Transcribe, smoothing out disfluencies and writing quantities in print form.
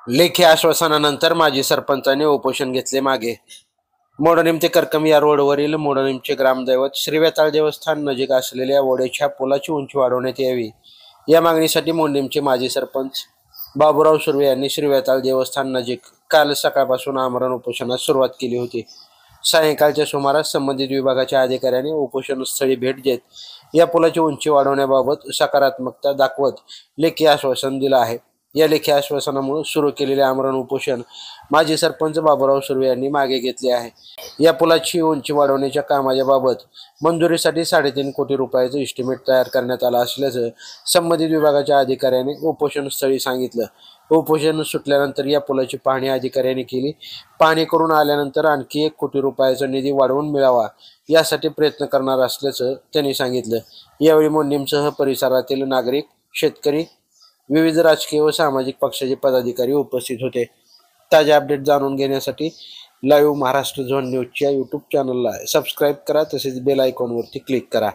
लेखी आश्वासनानंतर माजी सरपंचाने उपोषण घेतले मागे। मोडणीम ते करकम या रोडवरील मोडणीमचे ग्रामदैवत श्री वेताळ देवस्थान नजीक असलेल्या वड्याच्या पुलाची उंची वाढवण्यात यावी या मागणीसाठी मोडणीमचे माजी सरपंच बाबूराव सुर्वे यांनी श्री वेताळ देवस्थान नजीक काल सकाळपासून आमरण उपोषणास सुरुवात केली होती। सायंकाळच्या सुमारास संबंधित विभागाच्या अधिकाऱ्यांनी उपोषणस्थळी भेट देत या पुलाची उंची वाढवण्याबाबत सकारात्मकता दाखवत लेखी आश्वासन दिलं आहे। या लेखी आश्वासनामुळे सुरू केलेले आमरण उपोषण माजी सरपंच बाबूराव सुर्वे यांनी मागे घेतले आहे। या पुलाची उंची वाढवण्याच्या कामाच्या बाबत मंजुरीसाठी 3.5 कोटी रुपयाचं एस्टिमेट तयार करण्यात आलं असल्याचं संबंधित विभागाच्या अधिकाऱ्यांनी उपोषणस्थळी सांगितलं। उपोषण सुटल्यानंतर या पुलाची पाहणी अधिकाऱ्यांनी केली। पाहणी करून आल्यानंतर आणखी 1 कोटी रुपयाचा निधी वाढवून मिळावा यासाठी प्रयत्न करणार असल्याचं त्यांनी सांगितलं। यावेळी मोडणीमसह परिसरातील नागरिक, शेतकरी, विविध राजकीय व सामाजिक पक्षाचे पदाधिकारी उपस्थित होते। ताजे अपडेट जाणून घेण्यासाठी लाईव्ह महाराष्ट्र झोन न्यूजच्या यूट्यूब चॅनलला सबस्क्राईब करा, तसेच बेल आयकॉनवरती क्लिक करा।